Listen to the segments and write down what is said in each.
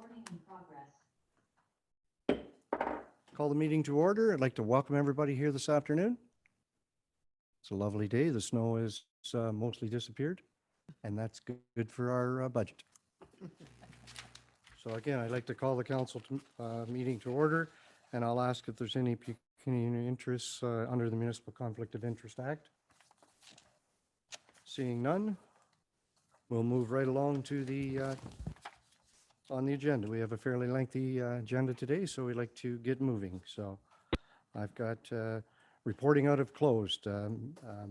Recording in progress. Call the meeting to order. I'd like to welcome everybody here this afternoon. It's a lovely day. The snow is mostly disappeared, and that's good for our budget. So again, I'd like to call the council meeting to order, and I'll ask if there's any pecuniary interests under the Municipal Conflict of Interest Act. Seeing none, we'll move right along to the on the agenda. We have a fairly lengthy agenda today, so we'd like to get moving. So I've got reporting out of closed,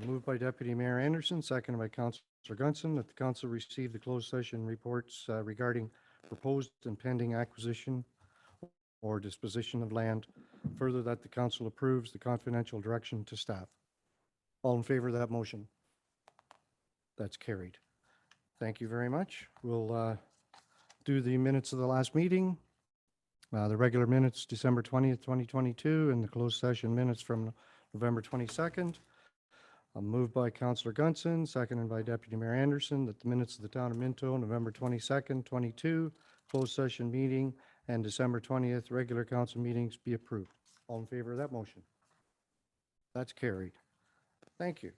moved by Deputy Mayor Anderson, seconded by Councillor Gunson, that the council receive the closed session reports regarding proposed and pending acquisition or disposition of land. Further, that the council approves the confidential direction to staff. All in favor of that motion? That's carried. Thank you very much. We'll do the minutes of the last meeting, the regular minutes, December 20th, 2022, and the closed session minutes from November 22nd. Moved by Councillor Gunson, seconded by Deputy Mayor Anderson, that the minutes of the Town of Minto, November 22nd, 22, closed session meeting, and December 20th, regular council meetings be approved. All in favor of that motion? That's carried. Thank you.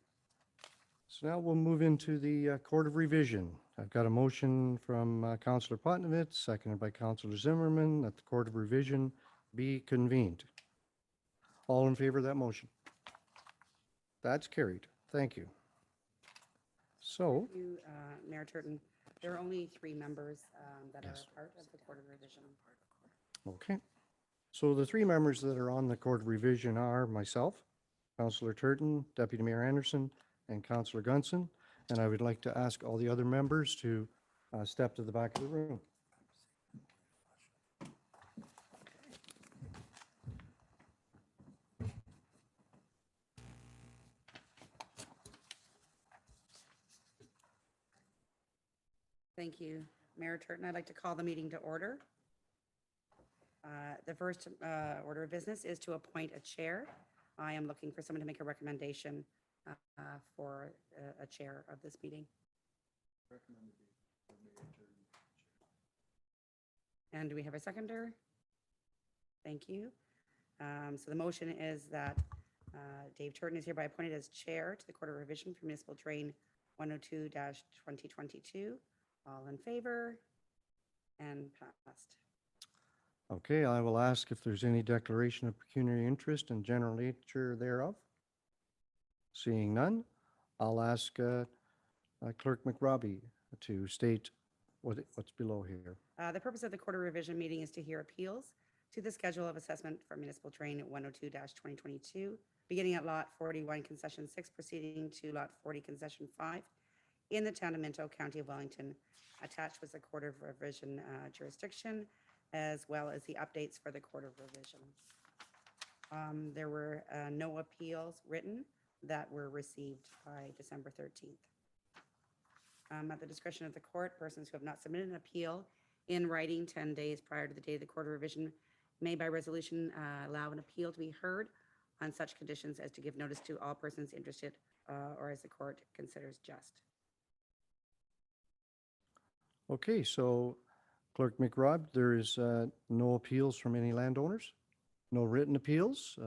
So now we'll move into the Court of Revision. I've got a motion from Councillor Potnovitz, seconded by Councillor Zimmerman, that the Court of Revision be convened. All in favor of that motion? That's carried. Thank you. So, Thank you, Mayor Turton. There are only 3 members that Yes. are part of the Court of Revision. okay. So the 3 members that are on the Court of Revision are myself, Councillor Turton, Deputy Mayor Anderson, and Councillor Gunson. And I would like to ask all the other members to step to the back of the room. Thank you, Mayor Turton. I'd like to call the meeting to order. The first order of business is to appoint a chair. I am looking for someone to make a recommendation for a chair of this meeting. And do we have a seconder? Thank you. So the motion is that Dave Turton is hereby appointed as chair to the Court of Revision for Municipal Train 102-2022. All in favor? And passed. Okay, I will ask if there's any declaration of pecuniary interest and general nature thereof. Seeing none, I'll ask Clerk McRobbie to state what's below here. The purpose of the Court of Revision meeting is to hear appeals to the schedule of assessment for Municipal Train 102-2022, beginning at Lot 41, Concession 6, proceeding to Lot 40, Concession 5, in the Town of Minto, County of Wellington. Attached was the Court of Revision jurisdiction, as well as the updates for the Court of Revision. There were no appeals written that were received by December 13th. At the discretion of the court, persons who have not submitted an appeal in writing 10 days prior to the date of the Court of Revision may by resolution allow an appeal to be heard on such conditions as to give notice to all persons interested or as the court considers just. Okay, so Clerk McRobb, there is no appeals from any landowners? No written appeals?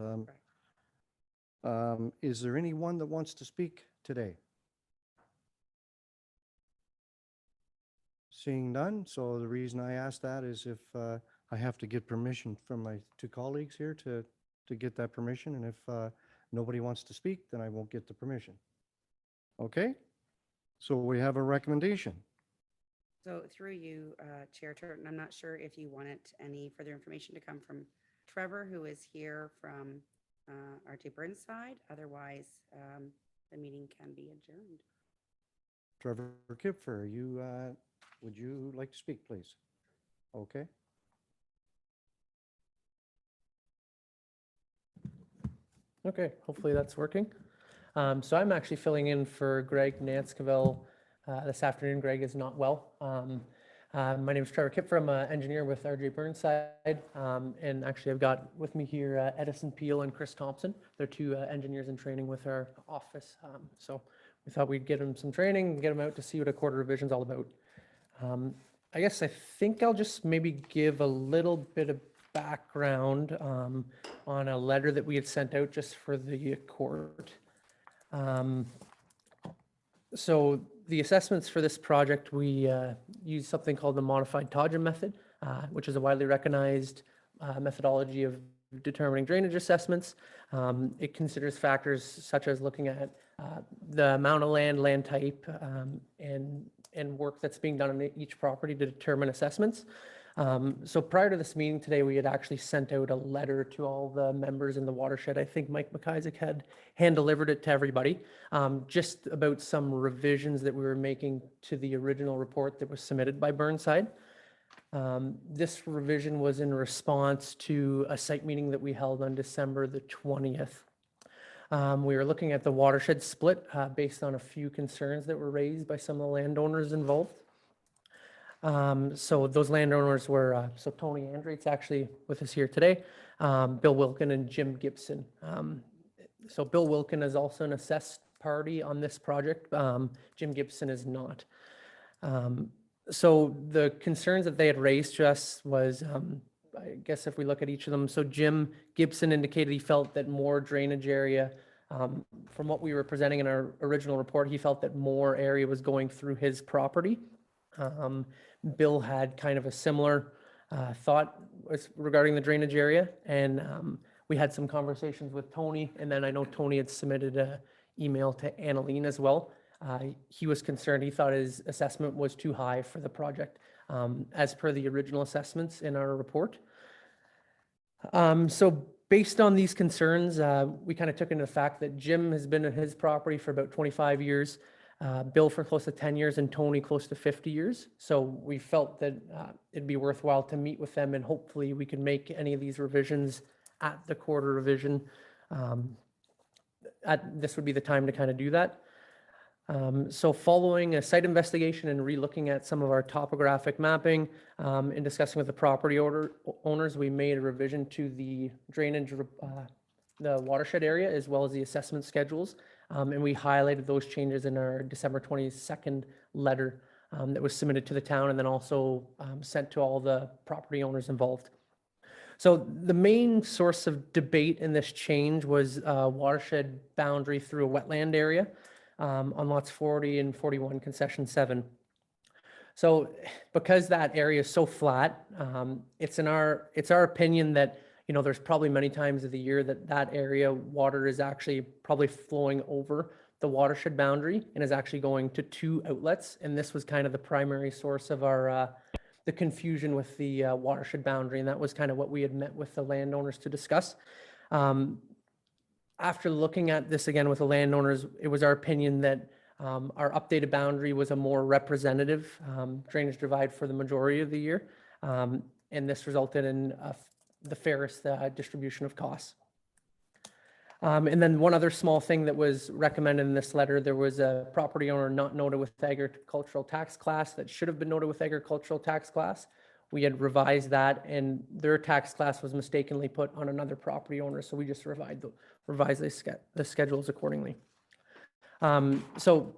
Is there anyone that wants to speak today? Seeing none, so the reason I ask that is if I have to get permission from my 2 colleagues here to get that permission, and if nobody wants to speak, then I won't get the permission. Okay? So we have a recommendation. So through you, Chair Turton, I'm not sure if you wanted any further information to come from Trevor, who is here from RJ Burnside. Otherwise, the meeting can be adjourned. Trevor Kipfer, would you like to speak, please? Okay. Okay, hopefully that's working. So I'm actually filling in for Greg Nanskaville this afternoon. Greg is not well. My name is Trevor Kipfer. I'm an engineer with RJ Burnside. And actually I've got with me here Edison Peel and Chris Thompson. They're 2 engineers in training with our office. So we thought we'd get them some training and get them out to see what a Court of Revision is all about. I guess I think I'll just maybe give a little bit of background on a letter that we had sent out just for the court. Um, So the assessments for this project, we use something called the modified Todgen method, which is a widely recognized methodology of determining drainage assessments. It considers factors such as looking at the amount of land, land type, and work that's being done on each property to determine assessments. So prior to this meeting today, we had actually sent out a letter to all the members in the watershed. I think Mike McIsaac had hand-delivered it to everybody, just about some revisions that we were making to the original report that was submitted by Burnside. This revision was in response to a site meeting that we held on December the 20th. We were looking at the watershed split based on a few concerns that were raised by some of the landowners involved. So those landowners were, so Tony Andreit's actually with us here today, Bill Wilkin and Jim Gibson. So Bill Wilkin is also an assessed party on this project. Jim Gibson is not. So the concerns that they had raised to us was, I guess if we look at each of them, so Jim Gibson indicated he felt that more drainage area, from what we were presenting in our original report, he felt that more area was going through his property. Bill had kind of a similar thought regarding the drainage area, and we had some conversations with Tony, and then I know Tony had submitted an email to Annaline as well. He was concerned, he thought his assessment was too high for the project, as per the original assessments in our report. So based on these concerns, we kind of took into the fact that Jim has been at his property for about 25 years, Bill for close to 10 years, and Tony close to 50 years. So we felt that it'd be worthwhile to meet with them, and hopefully we can make any of these revisions at the quarter revision. This would be the time to kind of do that. So following a site investigation and re-looking at some of our topographic mapping, and discussing with the property owners, we made a revision to the drainage, the watershed area, as well as the assessment schedules. And we highlighted those changes in our December 22nd letter that was submitted to the town, and then also sent to all the property owners involved. So the main source of debate in this change was watershed boundary through a wetland area on lots 40 and 41, concession 7. So because that area is so flat, it's our opinion that, you know, there's probably many times of the year that that area water is actually probably flowing over the watershed boundary and is actually going to 2 outlets. And this was kind of the primary source of our the confusion with the watershed boundary, and that was kind of what we had met with the landowners to discuss. After looking at this again with the landowners, it was our opinion that our updated boundary was a more representative drainage divide for the majority of the year, and this resulted in the fairest distribution of costs. And then one other small thing that was recommended in this letter, there was a property owner not noted with agricultural tax class that should have been noted with agricultural tax class. We had revised that, and their tax class was mistakenly put on another property owner, so we just revised the schedules accordingly. So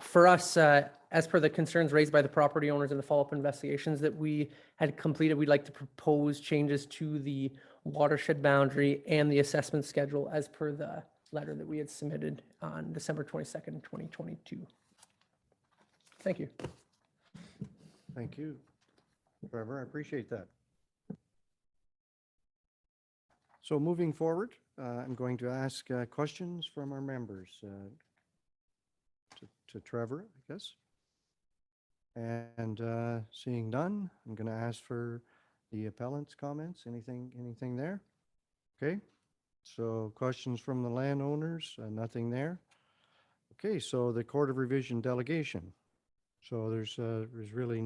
for us, as per the concerns raised by the property owners in the follow-up investigations that we had completed, we'd like to propose changes to the watershed boundary and the assessment schedule as per the letter that we had submitted on December 22nd, 2022. Thank you. Thank you, Trevor. I appreciate that. So moving forward, I'm going to ask questions from our members to Trevor, I guess. And seeing none, I'm going to ask for the appellant's comments. Anything there? Okay. So questions from the landowners, nothing there. Okay, so the Court of Revision delegation. So there's really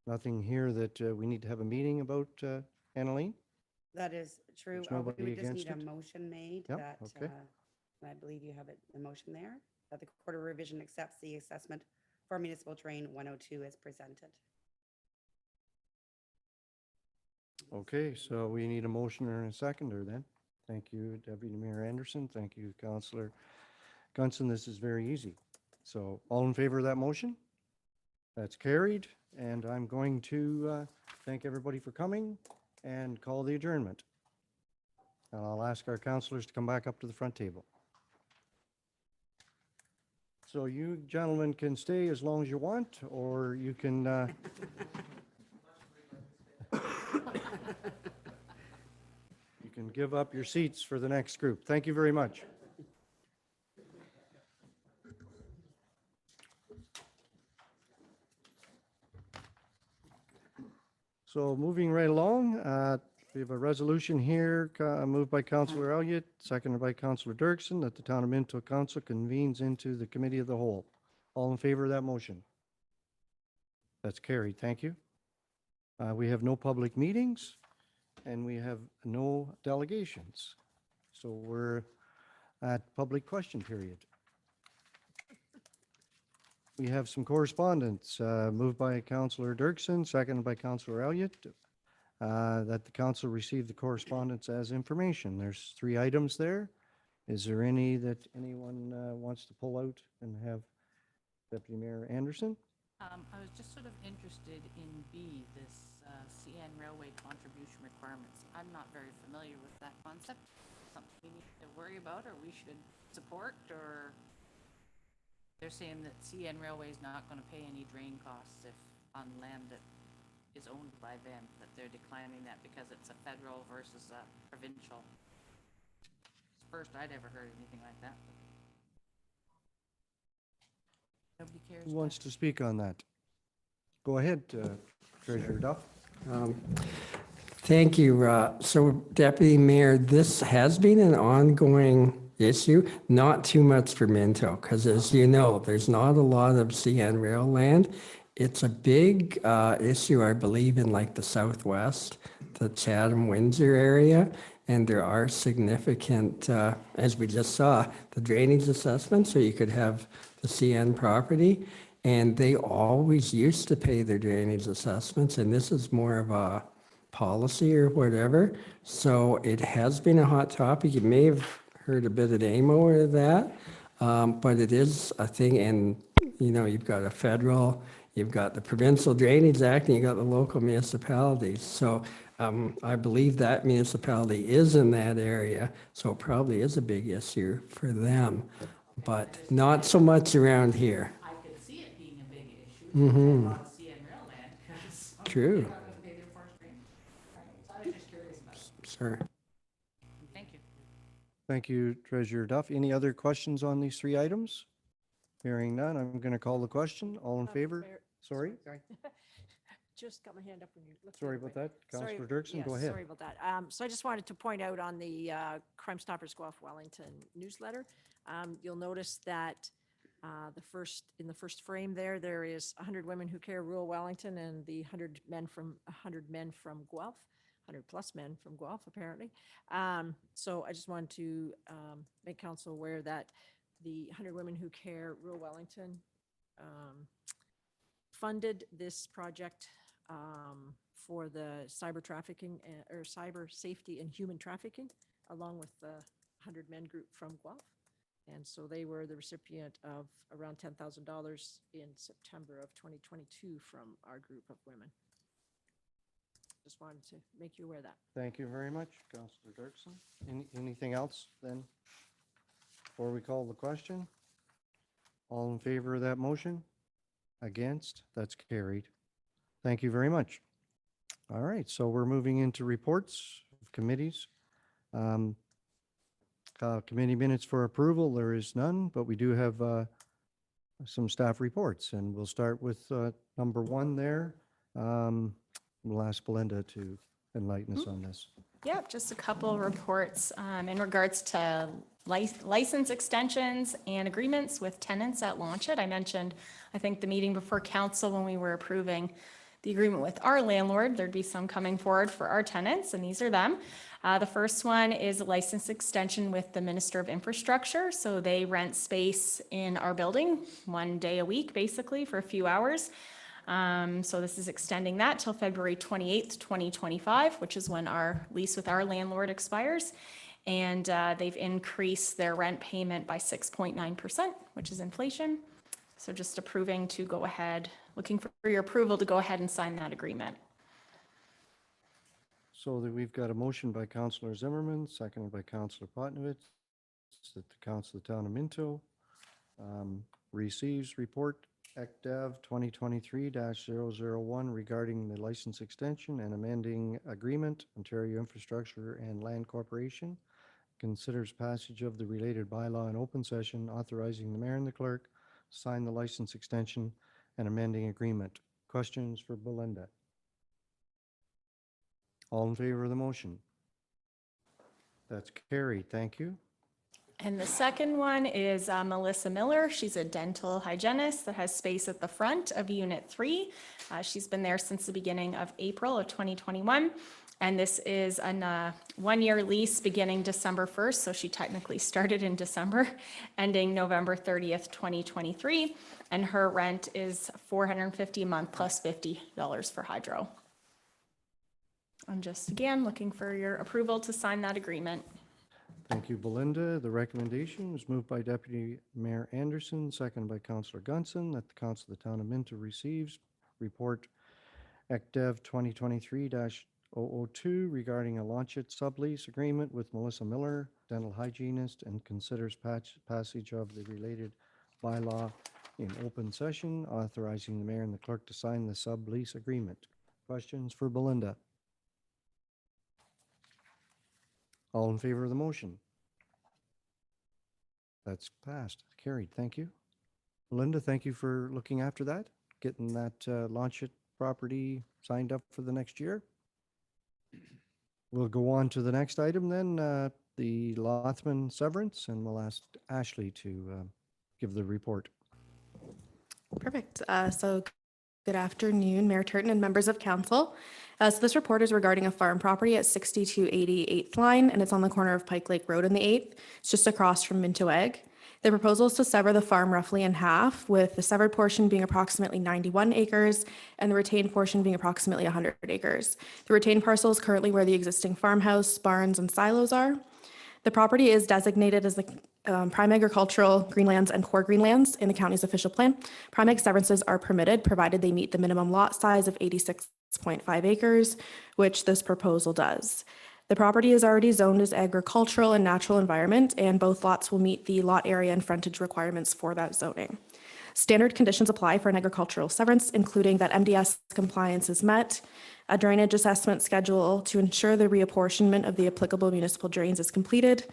nothing here that we need to have a meeting about, Annaline? That is true. There's nobody We would just against need a it? motion made Yep, that, okay. and I believe you have it, the motion there, that the Court of Revision accepts the assessment for municipal train 102 as presented. Okay, so we need a motion and a seconder then. Thank you, Deputy Mayor Anderson. Thank you, Councillor Gunson. This is very easy. So all in favor of that motion? That's carried, and I'm going to thank everybody for coming and call the adjournment. And I'll ask our counselors to come back up to the front table. So you gentlemen can stay as long as you want, or you can you can give up your seats for the next group. Thank you very much. So moving right along, we have a resolution here moved by Councillor Elliott, seconded by Councillor Dirksen, that the Town of Minto Council convenes into the Committee of the Whole. All in favor of that motion? That's carried. Thank you. We have no public meetings, and we have no delegations. So we're at public question period. We have some correspondence moved by Councillor Dirksen, seconded by Councillor Elliott, that the council receive the correspondence as information. There's 3 items there. Is there any that anyone wants to pull out and have Deputy Mayor Anderson? I was just sort of interested in B, this CN Railway contribution requirements. I'm not very familiar with that concept. Something we need to worry about or we should support, or they're saying that CN Railway is not going to pay any drain costs if on land that is owned by them, that they're declining that because it's a federal versus a provincial. It's the first I'd ever heard anything like that. Nobody cares. Who wants to speak on that? Go ahead, Treasurer Duff. Thank you. So, Deputy Mayor, this has been an ongoing issue, not too much for Minto, because as you know, there's not a lot of CN rail land. It's a big issue, I believe, in like the Southwest, the Chatham-Windsor area, and there are significant, as we just saw, the drainage assessment, so you could have the CN property, and they always used to pay their drainage assessments, and this is more of a policy or whatever. So it has been a hot topic. You may have heard a bit of AMO of that, but it is a thing, and you know, you've got a federal, you've got the Provincial Drainage Act, and you've got the local municipalities. So I believe that municipality is in that area, so it probably is a big issue for them, but not so much around here. I could see it being a big issue. Mm-hmm. On CN rail land, because True. they're not going to pay their forest drain. So I was just curious about it. Sure. Thank you. Thank you, Treasurer Duff. Any other questions on these 3 items? Hearing none, I'm going to call the question. All in favor? Mayor- Sorry? Just got my hand up when you looked. Sorry at it, about but- that. Sorry- Councillor Dirksen, go yes, ahead. Sorry about that. So I just wanted to point out on the Crime Stoppers Guelph Wellington newsletter, you'll notice that in the first frame there is 100 women who care rural Wellington and the 100 men from Guelph, 100 plus men from Guelph apparently. So I just wanted to make council aware that the 100 Women Who Care Rural Wellington funded this project for the cyber trafficking or cyber safety and human trafficking, along with the 100 Men group from Guelph. And so they were the recipient of around $10,000 in September of 2022 from our group of women. Just wanted to make you aware of that. Thank you very much, Councillor Dirksen. Anything else then? Before we call the question? All in favor of that motion? Against? That's carried. Thank you very much. All right, so we're moving into reports of committees. Committee minutes for approval, there is none, but we do have some staff reports, and we'll start with number 1 there. We'll ask Belinda to enlighten us on this. Yep, just a couple reports in regards to license extensions and agreements with tenants at Launchit. I mentioned, I think, the meeting before council when we were approving the agreement with our landlord. There'd be some coming forward for our tenants, and these are them. The first one is a license extension with the Minister of Infrastructure. So they rent space in our building 1 day a week, basically, for a few hours. So this is extending that till February 28th, 2025, which is when our lease with our landlord expires. And they've increased their rent payment by 6.9%, which is inflation. So just approving to go ahead looking for your approval to go ahead and sign that agreement. So that we've got a motion by Councillor Zimmerman, seconded by Councillor Potnovich, that the Council of the Town of Minto receives report ECDAV 2023-001 regarding the license extension and amending agreement, Ontario Infrastructure and Land Corporation, considers passage of the related bylaw in open session, authorizing the mayor and the clerk to sign the license extension and amending agreement. Questions for Belinda? All in favor of the motion? That's carried. Thank you. And the second one is Melissa Miller. She's a dental hygienist that has space at the front of Unit 3. She's been there since the beginning of April of 2021. And this is a one-year lease beginning December 1st. So she technically started in December, ending November 30th, 2023. And her rent is $450 a month plus $50 for hydro. I'm just, again, looking for your approval to sign that agreement. Thank you, Belinda. The recommendation was moved by Deputy Mayor Anderson, seconded by Councillor Gunson, that the Council of the Town of Minto receives report ECDEV 2023-002 regarding a launch-it sublease agreement with Melissa Miller, dental hygienist, and considers passage of the related bylaw in open session, authorizing the mayor and the clerk to sign the sublease agreement. Questions for Belinda? All in favor of the motion? That's passed, carried. Thank you. Belinda, thank you for looking after that, getting that launch-it property signed up for the next year. We'll go on to the next item then, the Lothman severance, and we'll ask Ashley to give the report. Perfect. So good afternoon, Mayor Turton and members of council. So this report is regarding a farm property at 6280 8th Line, and it's on the corner of Pike Lake Road and the 8th. It's just across from Minto Egg. The proposal is to sever the farm roughly in half, with the severed portion being approximately 91 acres and the retained portion being approximately 100 acres. The retained parcel is currently where the existing farmhouse, barns, and silos are. The property is designated as the prime agricultural greenlands and core greenlands in the county's official plan. Prime ag severances are permitted provided they meet the minimum lot size of 86.5 acres, which this proposal does. The property is already zoned as agricultural and natural environment, and both lots will meet the lot area and frontage requirements for that zoning. Standard conditions apply for an agricultural severance, including that MDS compliance is met, a drainage assessment schedule to ensure the reapportionment of the applicable municipal drains is completed,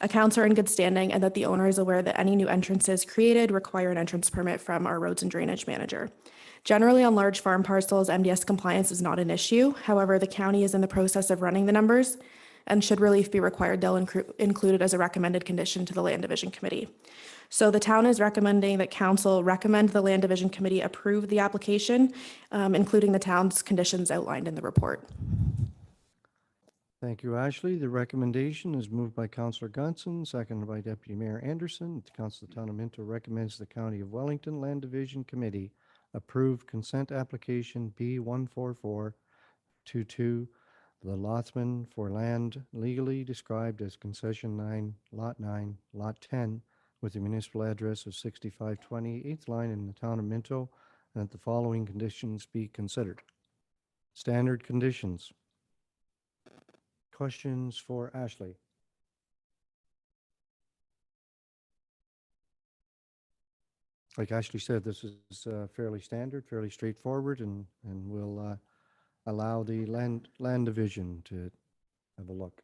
accounts are in good standing, and that the owner is aware that any new entrances created require an entrance permit from our roads and drainage manager. Generally, on large farm parcels, MDS compliance is not an issue. However, the county is in the process of running the numbers, and should relief be required, they'll include it as a recommended condition to the Land Division Committee. So the town is recommending that council recommend the Land Division Committee approve the application, including the town's conditions outlined in the report. Thank you, Ashley. The recommendation is moved by Councillor Gunson, seconded by Deputy Mayor Anderson. The Council of the Town of Minto recommends the County of Wellington Land Division Committee approve consent application B14422, the Lothman for land legally described as Concession 9, Lot 9, Lot 10, with the municipal address of 6520 8th Line in the Town of Minto, and that the following conditions be considered. Standard conditions. Questions for Ashley? Like Ashley said, this is fairly standard, fairly straightforward, and we'll allow the land division to have a look.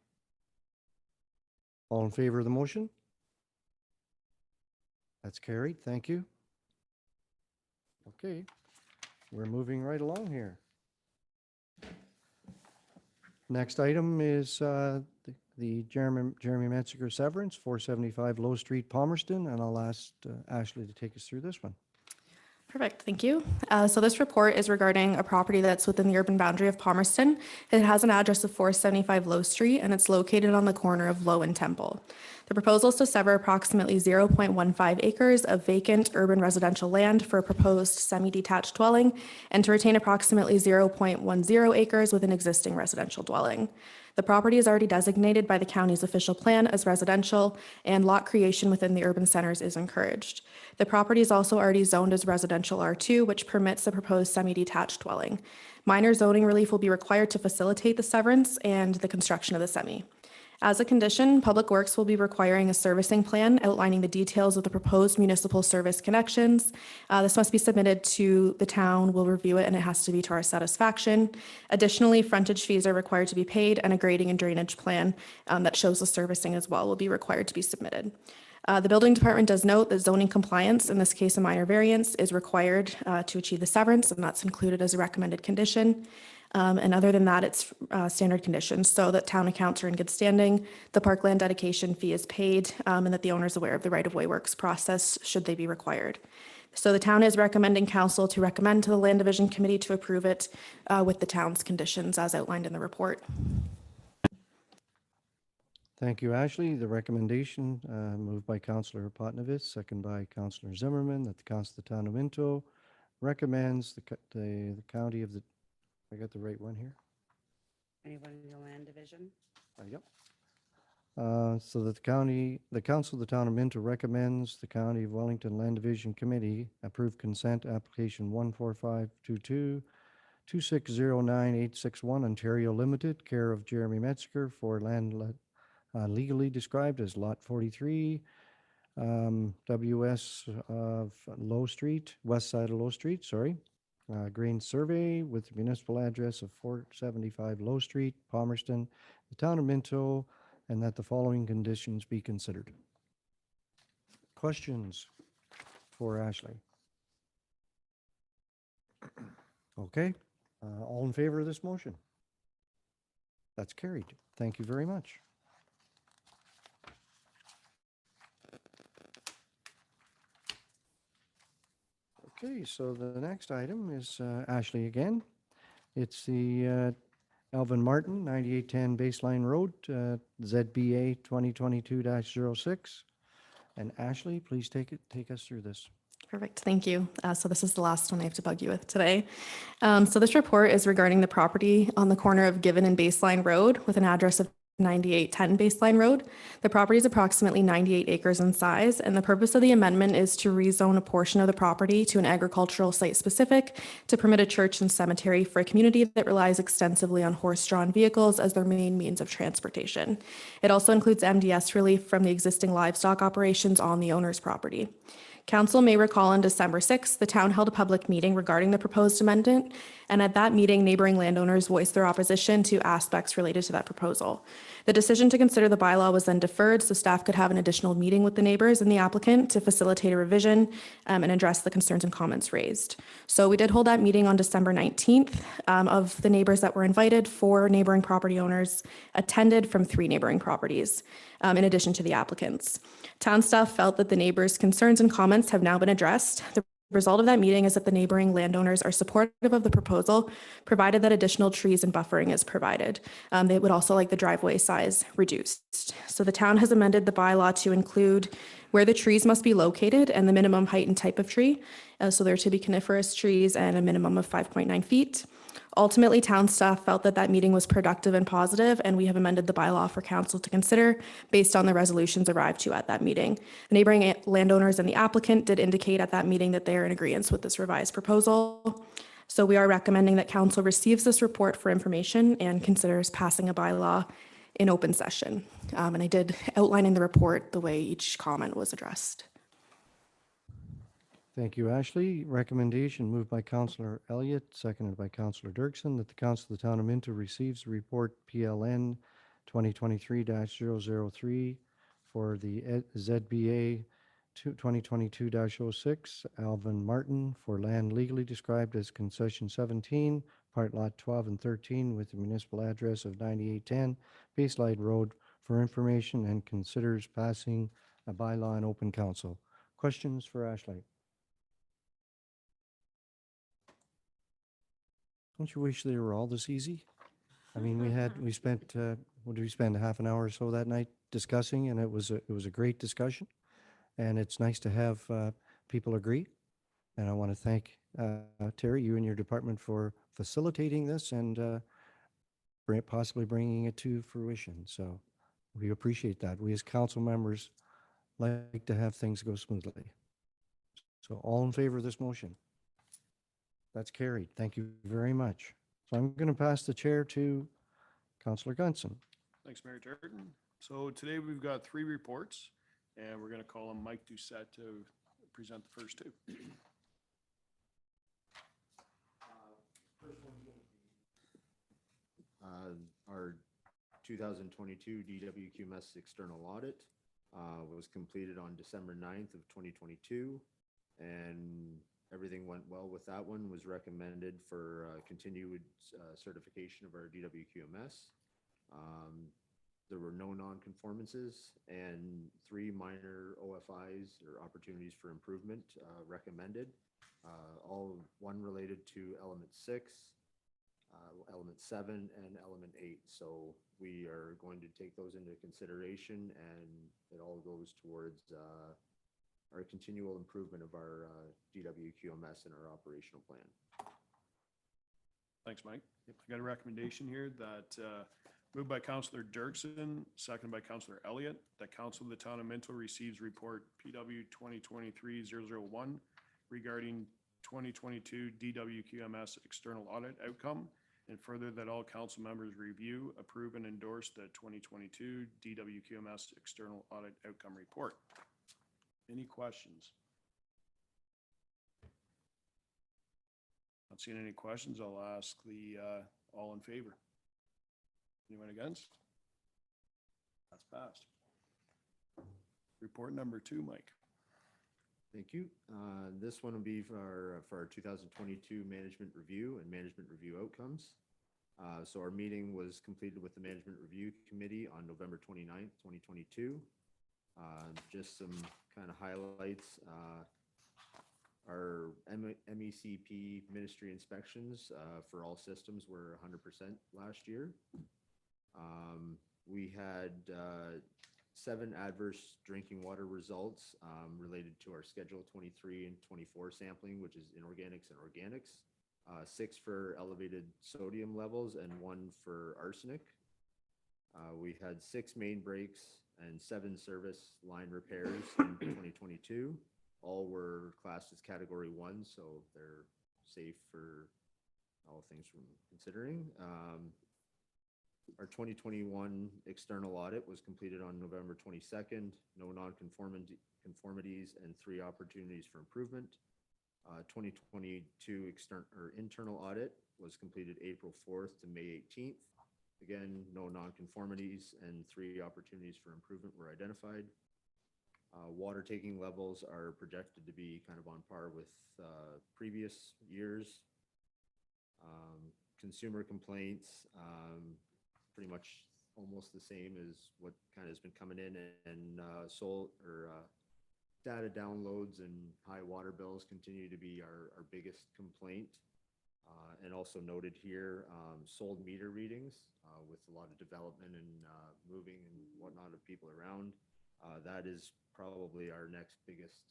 All in favor of the motion? That's carried. Thank you. Okay, we're moving right along here. Next item is the Jeremy Metziger severance, 475 Low Street, Palmerston, and I'll ask Ashley to take us through this one. Perfect, thank you. So this report is regarding a property that's within the urban boundary of Palmerston. It has an address of 475 Low Street, and it's located on the corner of Low and Temple. The proposal is to sever approximately 0.15 acres of vacant urban residential land for a proposed semi-detached dwelling and to retain approximately 0.10 acres with an existing residential dwelling. The property is already designated by the county's official plan as residential, and lot creation within the urban centers is encouraged. The property is also already zoned as residential R2, which permits the proposed semi-detached dwelling. Minor zoning relief will be required to facilitate the severance and the construction of the semi. As a condition, Public Works will be requiring a servicing plan outlining the details of the proposed municipal service connections. This must be submitted to the town, we'll review it, and it has to be to our satisfaction. Additionally, frontage fees are required to be paid, and a grading and drainage plan that shows the servicing as well will be required to be submitted. The building department does note that zoning compliance, in this case a minor variance, is required to achieve the severance, and that's included as a recommended condition. And other than that, it's standard conditions, so that town accounts are in good standing, the parkland dedication fee is paid, and that the owner is aware of the right-of-way works process should they be required. So the town is recommending council to recommend to the Land Division Committee to approve it with the town's conditions as outlined in the report. Thank you, Ashley. The recommendation moved by Councillor Potnovitz, second by Councillor Zimmerman, that the Council of the Town of Minto recommends the county of the, I got the right one here? Anyone in the Land Division? Yep. So that the Council of the Town of Minto recommends the County of Wellington Land Division Committee approve consent application 14522 2609861 Ontario Limited, care of Jeremy Metzger, for land legally described as Lot 43, WS of Low Street, west side of Low Street, sorry. Grain survey with the municipal address of 475 Low Street, Palmerston, the town of Minto, and that the following conditions be considered. Questions for Ashley? Okay, all in favor of this motion? That's carried. Thank you very much. Okay, so the next item is Ashley again. It's the Alvin Martin, 9810 Baseline Road, ZBA 2022-06. And Ashley, please take us through this. Perfect, thank you. So this is the last one I have to bug you with today. So this report is regarding the property on the corner of Given and Baseline Road with an address of 9810 Baseline Road. The property is approximately 98 acres in size, and the purpose of the amendment is to rezone a portion of the property to an agricultural site specific to permit a church and cemetery for a community that relies extensively on horse-drawn vehicles as their main means of transportation. It also includes MDS relief from the existing livestock operations on the owner's property. Council may recall on December 6th, the town held a public meeting regarding the proposed amendment, and at that meeting, neighboring landowners voiced their opposition to aspects related to that proposal. The decision to consider the bylaw was then deferred so staff could have an additional meeting with the neighbors and the applicant to facilitate a revision and address the concerns and comments raised. So we did hold that meeting on December 19th. Of the neighbors that were invited, 4 neighboring property owners attended from 3 neighboring properties, in addition to the applicants. Town staff felt that the neighbors' concerns and comments have now been addressed. The result of that meeting is that the neighboring landowners are supportive of the proposal, provided that additional trees and buffering is provided. They would also like the driveway size reduced. So the town has amended the bylaw to include where the trees must be located and the minimum height and type of tree. So they're to be coniferous trees and a minimum of 5.9 feet. Ultimately, town staff felt that that meeting was productive and positive, and we have amended the bylaw for council to consider based on the resolutions arrived to at that meeting. The neighboring landowners and the applicant did indicate at that meeting that they are in agreement with this revised proposal. So we are recommending that council receives this report for information and considers passing a bylaw in open session. And I did outline in the report the way each comment was addressed. Thank you, Ashley. Recommendation moved by Councillor Elliott, seconded by Councillor Dirksen, that the Council of the Town of Minto receives the report PLN 2023-003 for the ZBA 2022-06, Alvin Martin, for land legally described as concession 17, part lot 12 and 13, with the municipal address of 9810 Baseline Road, for information, and considers passing a bylaw in open council. Questions for Ashley? Don't you wish they were all this easy? I mean, we spent, what did we spend, half an hour or so that night discussing, and it was a great discussion. And it's nice to have people agree. And I want to thank Terry, you and your department for facilitating this and possibly bringing it to fruition. So we appreciate that. We as council members like to have things go smoothly. So all in favor of this motion? That's carried. Thank you very much. So I'm going to pass the chair to Councillor Gunson. Thanks, Mayor Turton. So today we've got 3 reports, and we're going to call on Mike Doucette to present the first 2. Our 2022 DWQMS external audit was completed on December 9th of 2022, and everything went well with that one. Was recommended for continued certification of our DWQMS. There were no non-conformances and 3 minor OFIs or opportunities for improvement recommended. All one related to element 6, element 7, and element 8. So we are going to take those into consideration, and it all goes towards our continual improvement of our DWQMS and our operational plan. Thanks, Mike. I got a recommendation here that moved by Councillor Dirksen, seconded by Councillor Elliott, that Council of the Town of Minto receives report PW 2023-001 regarding 2022 DWQMS external audit outcome, and further that all council members review, approve, and endorse the 2022 DWQMS external audit outcome report. Any questions? Not seeing any questions. I'll ask the all in favor. Anyone against? That's passed. Report number 2, Mike. Thank you. This one will be for our 2022 management review and management review outcomes. So our meeting was completed with the Management Review Committee on November 29th, 2022. Just some kind of highlights. Our MECP ministry inspections for all systems were 100% last year. We had 7 adverse drinking water results related to our Schedule 23 and 24 sampling, which is inorganics and organics. 6 for elevated sodium levels and 1 for arsenic. We had 6 main breaks and 7 service line repairs in 2022. All were classed as Category 1, so they're safe for all things from considering. Our 2021 external audit was completed on November 22nd. No non-conformities and 3 opportunities for improvement. 2022 internal audit was completed April 4th to May 18th. Again, no non-conformities and 3 opportunities for improvement were identified. Water taking levels are projected to be kind of on par with previous years. Consumer complaints, pretty much almost the same as what kind of has been coming in, and data downloads and high water bills continue to be our biggest complaint. And also noted here, sold meter readings with a lot of development and moving and whatnot of people around. That is probably our next biggest,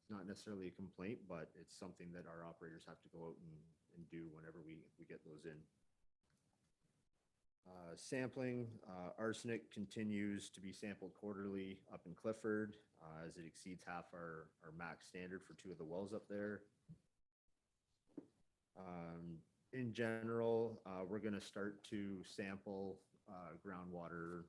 not necessarily a complaint, but it's something that our operators have to go out and do whenever we get those in. Sampling, arsenic continues to be sampled quarterly up in Clifford as it exceeds half our max standard for 2 of the wells up there. In general, we're going to start to sample groundwater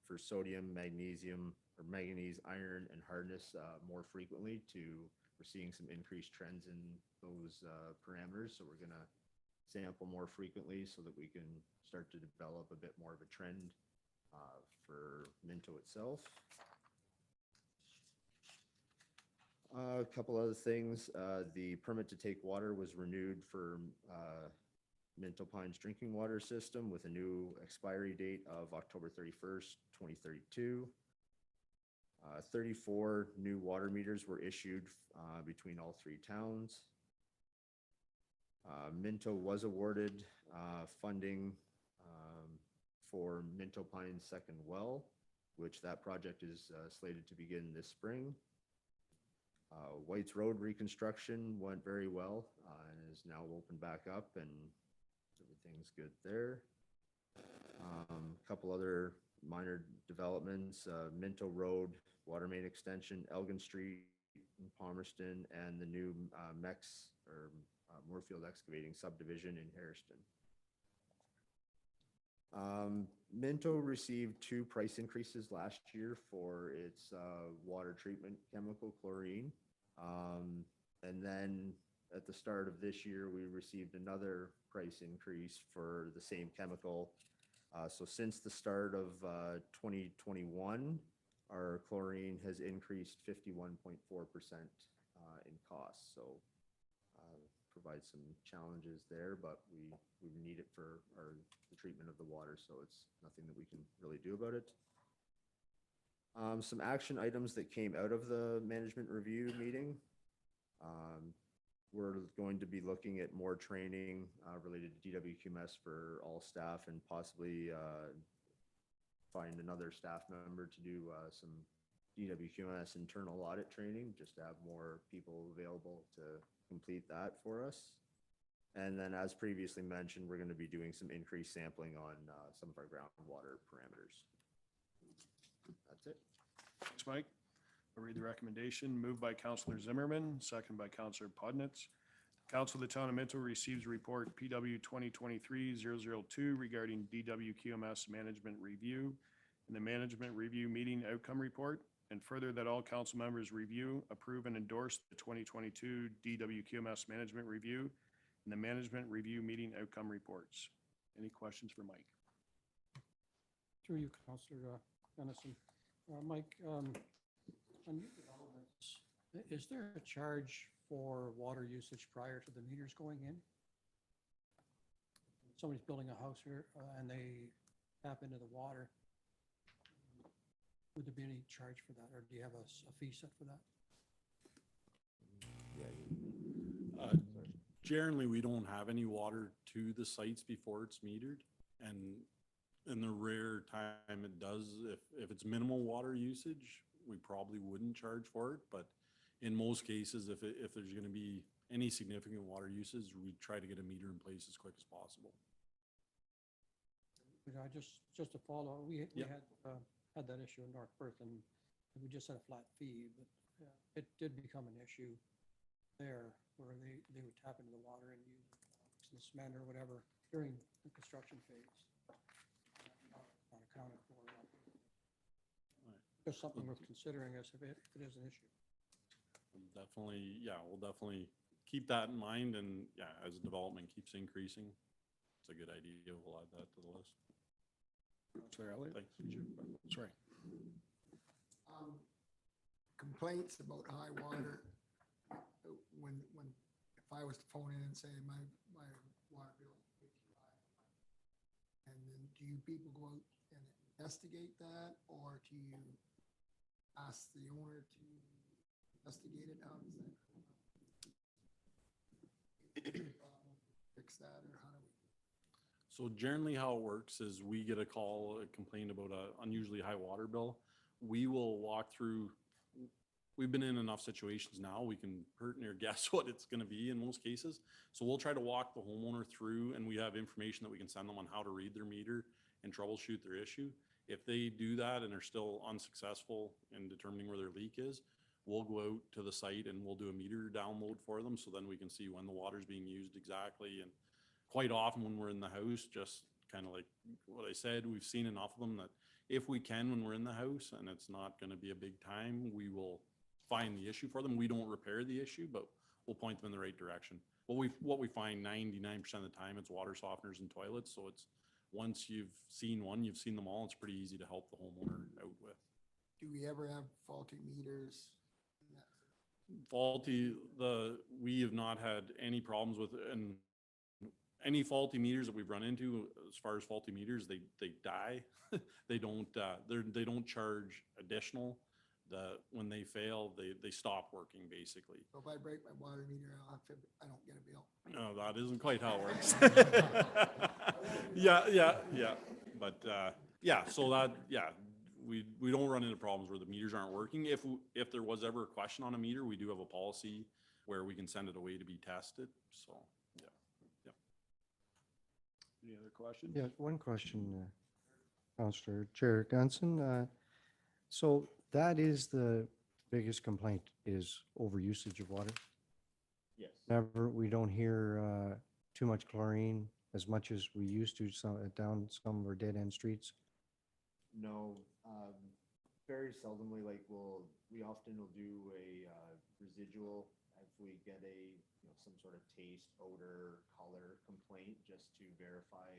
for sodium, magnesium, or manganese, iron, and hardness more frequently. We're seeing some increased trends in those parameters, so we're going to sample more frequently so that we can start to develop a bit more of a trend for Minto itself. A couple other things. The permit to take water was renewed for Minto Pines drinking water system with a new expiry date of October 31st, 2032. 34 new water meters were issued between all 3 towns. Minto was awarded funding for Minto Pine's second well, which that project is slated to begin this spring. White's Road reconstruction went very well and is now open back up, and everything's good there. A couple other minor developments, Minto Road, water main extension, Elgin Street in Palmerston, and the new MEX or Moorfield Excavating subdivision in Hairston. Minto received 2 price increases last year for its water treatment chemical, chlorine. And then at the start of this year, we received another price increase for the same chemical. So since the start of 2021, our chlorine has increased 51.4% in cost. So provides some challenges there, but we need it for the treatment of the water, so it's nothing that we can really do about it. Some action items that came out of the management review meeting. We're going to be looking at more training related to DWQMS for all staff, and possibly find another staff member to do some DWQMS internal audit training, just to have more people available to complete that for us. And then, as previously mentioned, we're going to be doing some increased sampling on some of our groundwater parameters. That's it. Thanks, Mike. I'll read the recommendation. Moved by Councillor Zimmerman, second by Councillor Podnitz. Council of the Town of Minto receives report PW 2023-002 regarding DWQMS management review and the management review meeting outcome report, and further that all council members review, approve, and endorse the 2022 DWQMS management review and the management review meeting outcome reports. Any questions for Mike? Through you, Councillor Dennison. Mike, on new developments, is there a charge for water usage prior to the meters going in? Somebody's building a house here and they tap into the water. Would there be any charge for that, or do you have a fee set for that? Generally, we don't have any water to the sites before it's metered, and in the rare time it does, if it's minimal water usage, we probably wouldn't charge for it. But in most cases, if there's going to be any significant water usage, we try to get a meter in place as quick as possible. Just to follow, we Yep. had that issue in North Perth, and we just had a flat fee, but it did become an issue there where they would tap into the water and use the cement or whatever during the construction phase. Not accounted for. Just something worth considering as if it is an issue. Definitely, yeah, we'll definitely keep that in mind, and yeah, as development keeps increasing, it's a good idea. We'll add that to the list. Councillor Elliott? Thanks. Sorry. Complaints about high water, when, if I was to phone in and say my water bill is way too high, and then do you people go out and investigate that, or do you ask the owner to investigate it? How does that fix that, or how do we? So generally how it works is we get a call, a complaint about a unusually high water bill. We will walk through, we've been in enough situations now, we can pretty near guess what it's going to be in most cases. So we'll try to walk the homeowner through, and we have information that we can send them on how to read their meter and troubleshoot their issue. If they do that and are still unsuccessful in determining where their leak is, we'll go out to the site and we'll do a meter download for them, so then we can see when the water's being used exactly. And quite often when we're in the house, just kind of like what I said, we've seen enough of them that if we can, when we're in the house and it's not going to be a big time, we will find the issue for them. We don't repair the issue, but we'll point them in the right direction. What we find 99% of the time, it's water softeners and toilets. So it's, once you've seen one, you've seen them all. It's pretty easy to help the homeowner out with. Do we ever have faulty meters? We have not had any problems with, and any faulty meters that we've run into, as far as faulty meters, they die. They don't charge additional. When they fail, they stop working basically. So if I break my water meter, I don't get a bill. No, that isn't quite how it works. Yeah. But, yeah, so that, yeah, we don't run into problems where the meters aren't working. If there was ever a question on a meter, we do have a policy where we can send it away to be tested, so, yeah. Any other questions? Yeah, one question, Counselor Chair Gunson. So that is the biggest complaint, is overusage of water? Yes. Never, we don't hear too much chlorine as much as we used to down some of our dead-end streets? No, very seldomly, like we often will do a residual if we get some sort of taste, odor, color complaint, just to verify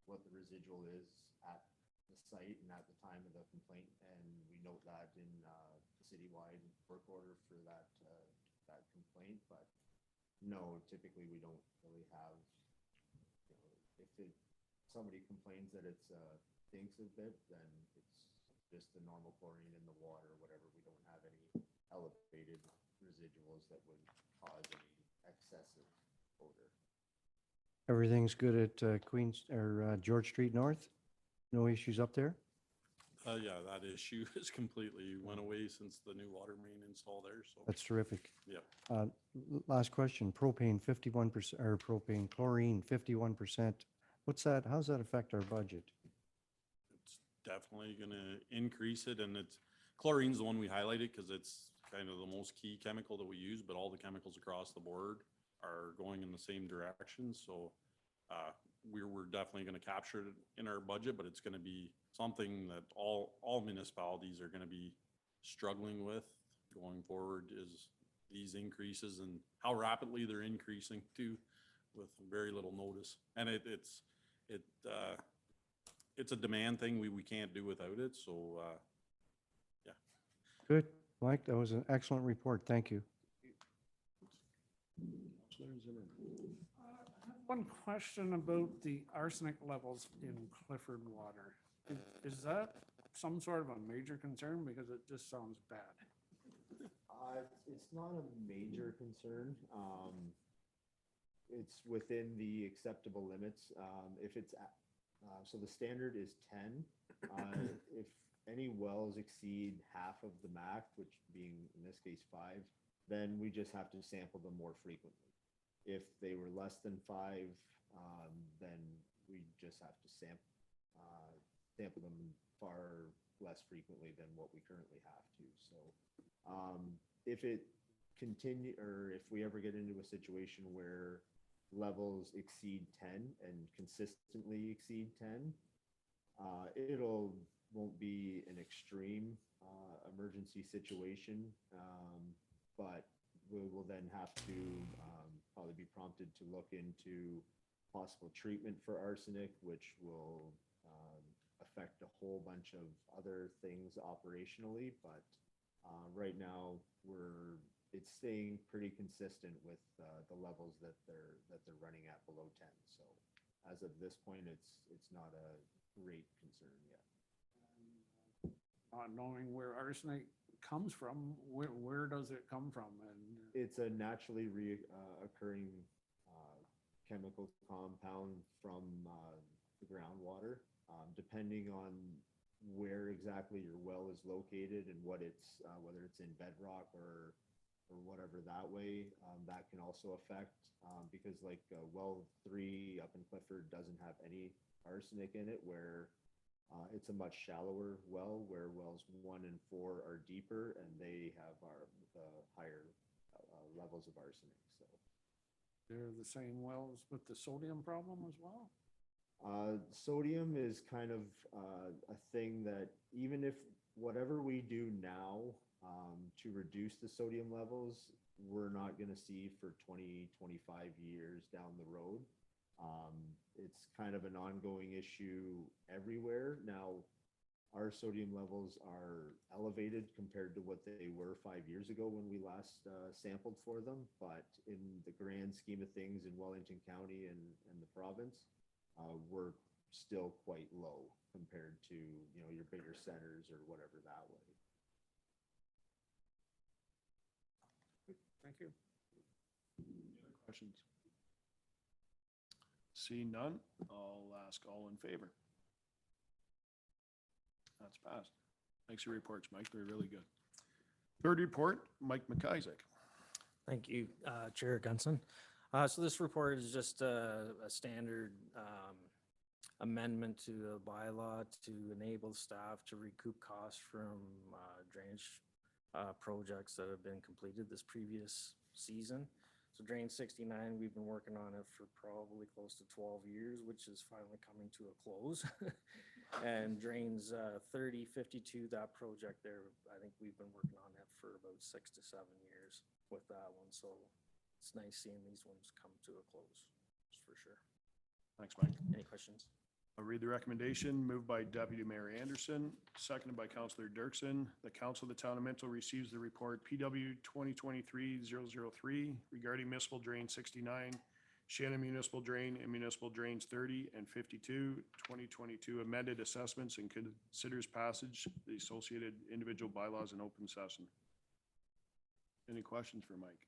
what the residual is at the site and at the time of the complaint. And we note that in the citywide work order for that complaint. But no, typically we don't really have, if somebody complains that it's stinks a bit, then it's just the normal chlorine in the water or whatever. We don't have any elevated residuals that would cause any excessive odor. Everything's good at Queens, or George Street North? No issues up there? Yeah, that issue is completely went away since the new water main install there, so, That's terrific. yeah. Last question, propane 51%, or propane chlorine 51%. What's that, how's that affect our budget? It's definitely gonna increase it, and chlorine's the one we highlighted because it's kind of the most key chemical that we use, but all the chemicals across the board are going in the same direction, so we're definitely gonna capture it in our budget, but it's gonna be something that all municipalities are gonna be struggling with going forward, is these increases and how rapidly they're increasing too, with very little notice. And it's a demand thing. We can't do without it. So, yeah. Good, Mike, that was an excellent report, thank you. Counselor Zimmerman. One question about the arsenic levels in Clifford water. Is that some sort of a major concern? Because it just sounds bad. It's not a major concern. It's within the acceptable limits. If it's, so the standard is 10. If any wells exceed half of the MAC, which being in this case 5, then we just have to sample them more frequently. If they were less than 5, then we just have to sample them far less frequently than what we currently have to. So if it continue, or if we ever get into a situation where levels exceed 10 and consistently exceed 10, won't be an extreme emergency situation, but we will then have to probably be prompted to look into possible treatment for arsenic, which will affect a whole bunch of other things operationally. But right now, it's staying pretty consistent with the levels that they're running at below 10. So as of this point, it's not a great concern yet. Not knowing where arsenic comes from, where does it come from? And It's a naturally occurring chemical compound from the groundwater. Depending on where exactly your well is located and what it's whether it's in bedrock or whatever that way, that can also affect, because like well 3 up in Clifford doesn't have any arsenic in it, where it's a much shallower well, where wells 1 and 4 are deeper and they have the higher levels of arsenic. So they're the same wells with the sodium problem as well? sodium is kind of a thing that even if whatever we do now to reduce the sodium levels, we're not going to see for 20, 25 years down the road. It's kind of an ongoing issue everywhere. Now, our sodium levels are elevated compared to what they were 5 years ago when we last sampled for them. But in the grand scheme of things in Wellington County and the province, we're still quite low compared to, your bigger centers or whatever that way. Thank you. Any other questions? See none, I'll ask all in favor. That's passed. Thanks for your reports, Mike. They're really good. Third report, Mike McIsaac. Thank you, Chair Gunson. So this report is just a standard amendment to the bylaw to enable staff to recoup costs from drainage projects that have been completed this previous season. So Drain 69, we've been working on it for probably close to 12 years, which is finally coming to a close. And Drains 30, 52, that project there, I think we've been working on it for about 6 to 7 years with that one. So it's nice seeing these ones come to a close, that's for sure. Thanks, Mike. Any questions? I'll read the recommendation, moved by Deputy Mayor Anderson, seconded by Councillor Dirksen. The Council of the Town of Minto receives the report PW 2023-003 regarding municipal drain 69, Shannon Municipal Drain and Municipal Drains 30 and 52, 2022 amended assessments, and considers passage the associated individual bylaws in open session. Any questions for Mike?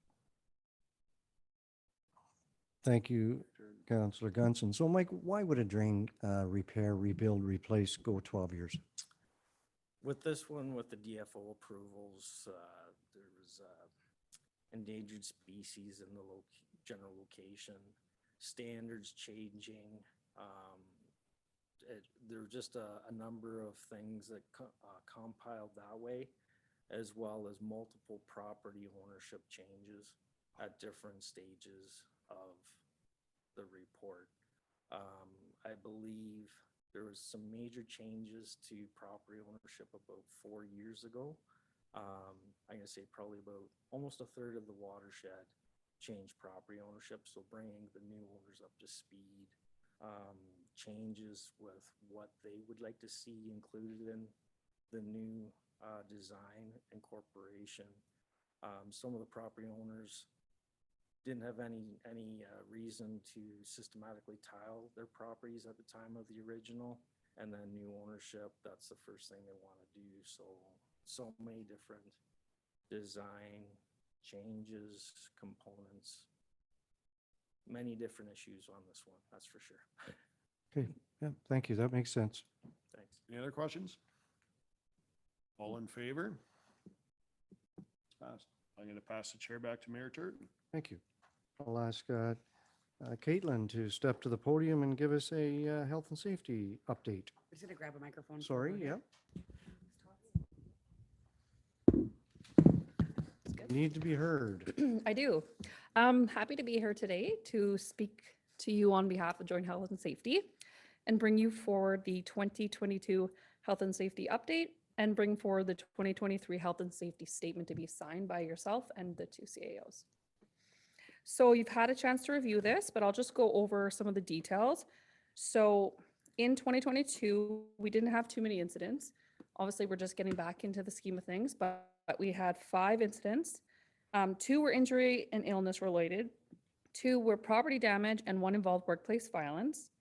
Thank you, Councillor Gunson. So Mike, why would a drain repair, rebuild, replace go 12 years? With this one, with the DFO approvals, there was endangered species in the general location, standards changing. There were just a number of things that compiled that way, as well as multiple property ownership changes at different stages of the report. I believe there was some major changes to property ownership about 4 years ago. I'm gonna say probably about almost a third of the watershed changed property ownership, so bringing the new owners up to speed. Changes with what they would like to see included in the new design incorporation. Some of the property owners didn't have any reason to systematically tile their properties at the time of the original, and then new ownership, that's the first thing they want to do. So many different design changes, components, many different issues on this one, that's for sure. Okay, yeah, thank you. That makes sense. Thanks. Any other questions? All in favor? It's passed. I'm going to pass the chair back to Mayor Turton. Thank you. I'll ask Caitlin to step to the podium and give us a health and safety update. I'm just gonna grab a microphone. for Sorry, her. yeah. Need to be heard. I do. Happy to be here today to speak to you on behalf of Joint Health and Safety and bring you forward the 2022 Health and Safety Update and bring forward the 2023 Health and Safety Statement to be signed by yourself and the two CAOs. So you've had a chance to review this, but I'll just go over some of the details. So in 2022, we didn't have too many incidents. Obviously, we're just getting back into the scheme of things, but we had 5 incidents. 2 were injury and illness related, 2 were property damage, and 1 involved workplace violence.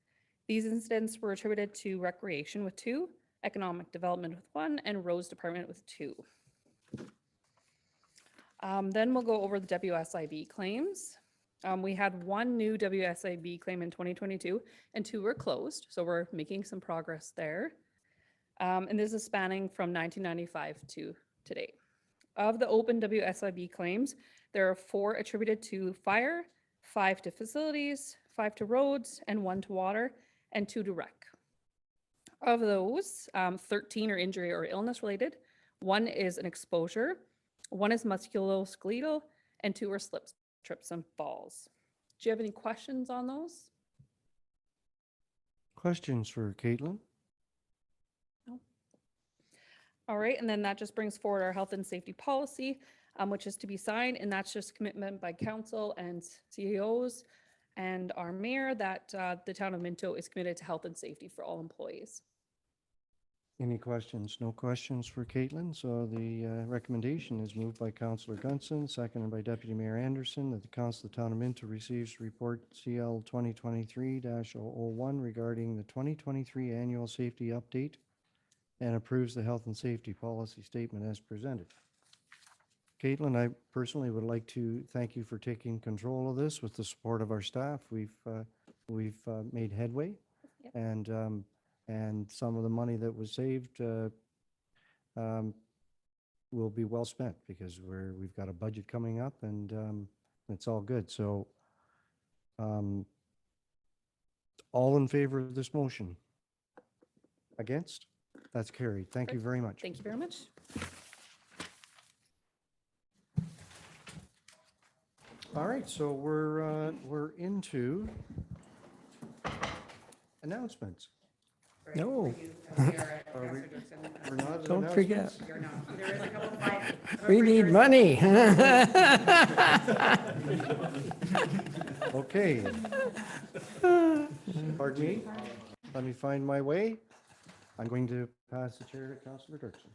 These incidents were attributed to recreation with 2, economic development with 1, and roads department with 2. Then we'll go over the WSIB claims. We had 1 new WSIB claim in 2022 and 2 were closed, so we're making some progress there. And this is spanning from 1995 to today. Of the open WSIB claims, there are 4 attributed to fire, 5 to facilities, 5 to roads, and 1 to water, and 2 to rec. Of those, 13 are injury or illness related, 1 is an exposure, 1 is musculoskeletal, and 2 are slips, trips, and falls. Do you have any questions on those? Questions for Caitlin? All right, and then that just brings forward our health and safety policy, which is to be signed, and that's just commitment by council and CEOs and our mayor that the town of Minto is committed to health and safety for all employees. Any questions? No questions for Caitlin. So the recommendation is moved by Councillor Gunson, seconded by Deputy Mayor Anderson, that the Council of the Town of Minto receives report CL 2023-001 regarding the 2023 annual safety update and approves the health and safety policy statement as presented. Caitlin, I personally would like to thank you for taking control of this with the support of our staff. We've made headway. Yep. And and some of the money that was saved um, will be well spent because we've got a budget coming up and it's all good. So all in favor of this motion? Against? That's carried. Thank you very much. Thank you very much. All right, so we're into announcements. No, We're not at don't forget. announcements? You're not. There is a couple of five. We need money. Okay. Pardon me? Let me find my way. I'm going to pass the chair to Councillor Dirksen.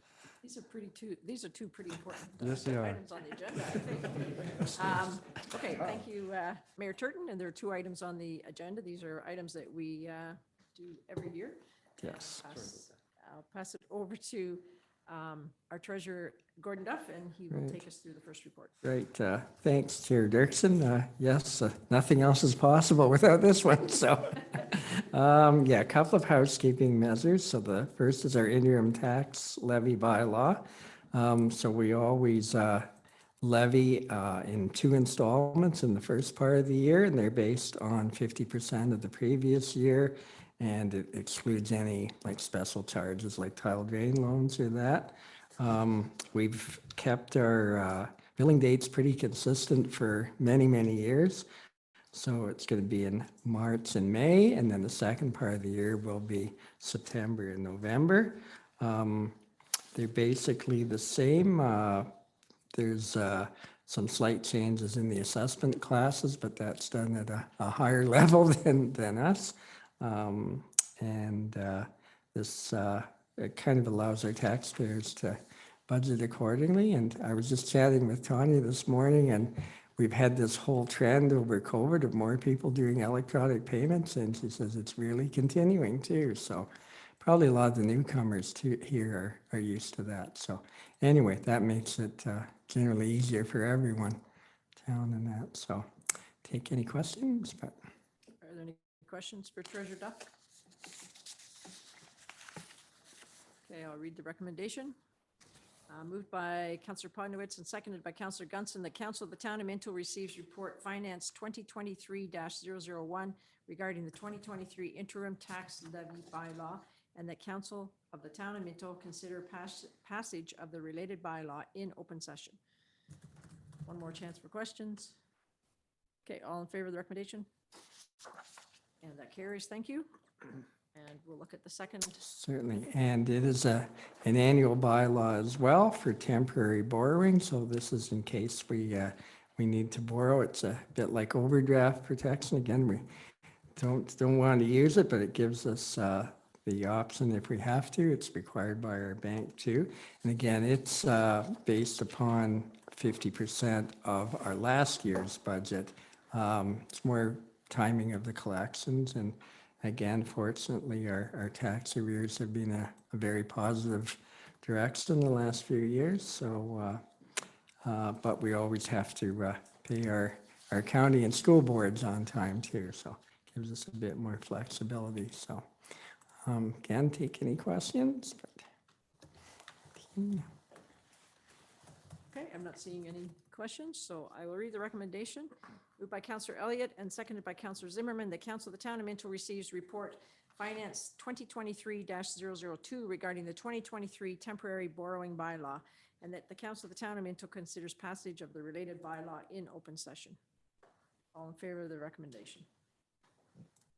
These are two pretty important Yes, they are. items on the agenda, I think. Okay, thank you, Mayor Turton, and there are two items on the agenda. These are items that we do every year. Yes. I'll pass it over to our treasurer, Gordon Duff, and he will Right. take us through the first report. Great. Thanks, Chair Dirksen. Yes, nothing else is possible without this one. So, yeah, a couple of housekeeping measures. So the first is our interim tax levy bylaw. So we always levy in 2 installments in the first part of the year, and they're based on 50% of the previous year. And it excludes any like special charges like tile drain loans or that. We've kept our billing dates pretty consistent for many, many years. So it's going to be in March and May, and then the second part of the year will be September and November. They're basically the same. There's some slight changes in the assessment classes, but that's done at a higher level than us. This it kind of allows our taxpayers to budget accordingly. And I was just chatting with Tanya this morning, and we've had this whole trend over COVID of more people doing electronic payments, and she says it's really continuing too. So probably a lot of the newcomers here are used to that. So anyway, that makes it generally easier for everyone, town and that. So take any questions, but. Are there any questions for Treasurer Duff? Okay, I'll read the recommendation. Moved by Councillor Podnowitz and seconded by Councillor Gunson, the Council of the Town of Minto receives report finance 2023-001 regarding the 2023 interim tax levy bylaw, and that Council of the Town of Minto consider passage of the related bylaw in open session. One more chance for questions. Okay, all in favor of the recommendation? And that carries, thank you. And we'll look at the second. Certainly, and it is an annual bylaw as well for temporary borrowing, so this is in case we need to borrow. It's a bit like overdraft protection. Again, we don't want to use it, but it gives us the option if we have to. It's required by our bank too. And again, it's based upon 50% of our last year's budget. It's more timing of the collections, and again, fortunately, our tax arrears have been a very positive direction the last few years. So, but we always have to pay our county and school boards on time too. So it gives us a bit more flexibility. So again, take any questions. Okay, I'm not seeing any questions, so I will read the recommendation. Moved by Councillor Elliott and seconded by Councillor Zimmerman, the Council of the Town of Minto receives report finance 2023-002 regarding the 2023 temporary borrowing bylaw, and that the Council of the Town of Minto considers passage of the related bylaw in open session. All in favor of the recommendation?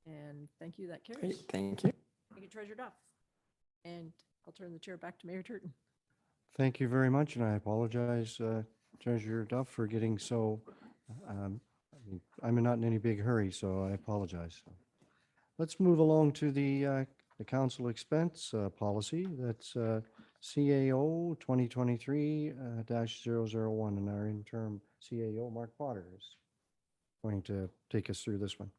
And thank you, that carries. Great, thank you. Thank you, Treasurer Duff. And I'll turn the chair back to Mayor Turton. Thank you very much, and I apologize, Treasurer Duff, for getting so, I'm not in any big hurry, so I apologize. Let's move along to the council expense policy. That's CAO 2023-001, and our interim CAO, Mark Potter, is going to take us through this one.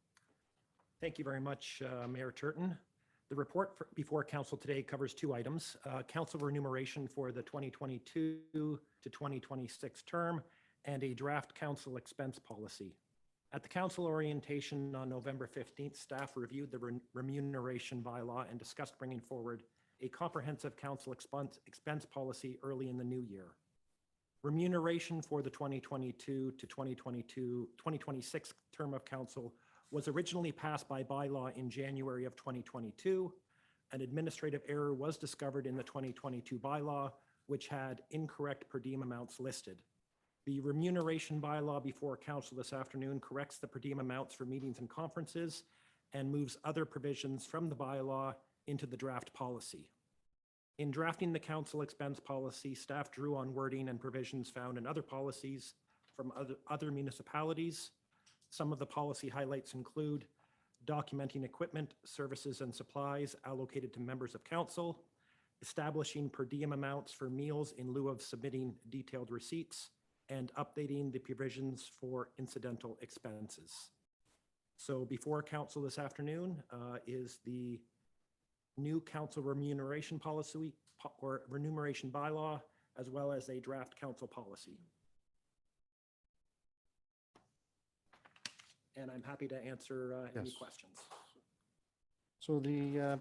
Thank you very much, Mayor Turton. The report before council today covers 2 items, council remuneration for the 2022 to 2026 term and a draft council expense policy. At the council orientation on November 15th, staff reviewed the remuneration bylaw and discussed bringing forward a comprehensive council expense policy early in the new year. Remuneration for the 2022 to 2026 term of council was originally passed by bylaw in January of 2022. An administrative error was discovered in the 2022 bylaw, which had incorrect per diem amounts listed. The remuneration bylaw before council this afternoon corrects the per diem amounts for meetings and conferences and moves other provisions from the bylaw into the draft policy. In drafting the council expense policy, staff drew on wording and provisions found in other policies from other municipalities. Some of the policy highlights include documenting equipment, services, and supplies allocated to members of council, establishing per diem amounts for meals in lieu of submitting detailed receipts, and updating the provisions for incidental expenses. So before council this afternoon is the new council remuneration policy or remuneration bylaw, as well as a draft council policy. And I'm happy to answer any Yes. questions. So the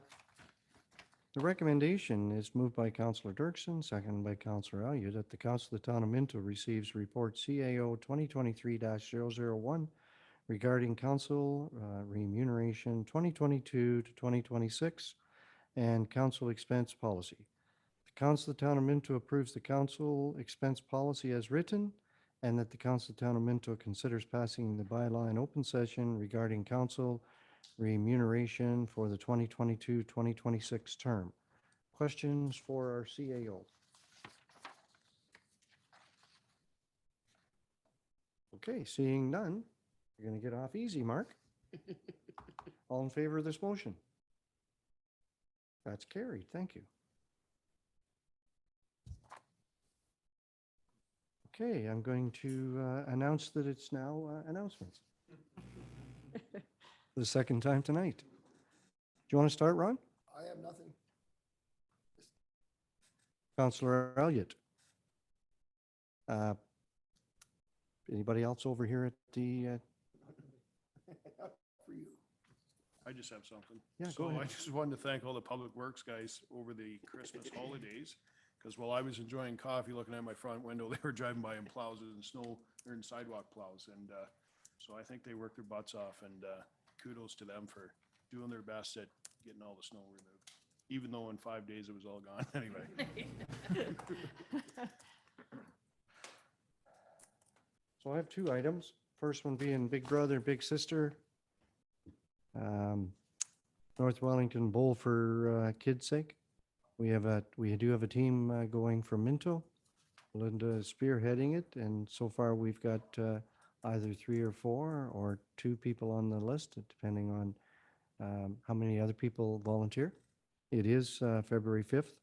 recommendation is moved by Councillor Dirksen, seconded by Councillor Elliott, that the Council of the Town of Minto receives report CAO 2023-001 regarding council remuneration 2022 to 2026 and council expense policy. The Council of the Town of Minto approves the council expense policy as written, and that the Council of the Town of Minto considers passing the bylaw in open session regarding council remuneration for the 2022-2026 term. Questions for our CAO? Okay, seeing none, you're going to get off easy, Mark. All in favor of this motion? That's carried. Thank you. Okay, I'm going to announce that it's now announcements. For the second time tonight. Do you want to start, Ron? I have nothing. Councillor Elliott. Anybody else over here at the, For you. I just have something. Yeah, go So I ahead. just wanted to thank all the public works guys over the Christmas holidays, because while I was enjoying coffee, looking at my front window, they were driving by in plows and snow, or in sidewalk plows, and so I think they worked their butts off, and kudos to them for doing their best at getting all the snow removed, even though in 5 days it was all gone anyway. So I have two items. First one being Big Brother, Big Sister. North Wellington Bowl for kids' sake. We do have a team going from Minto. Linda is spearheading it, and so far we've got either 3 or 4 or 2 people on the list, depending on how many other people volunteer. It is February 5th.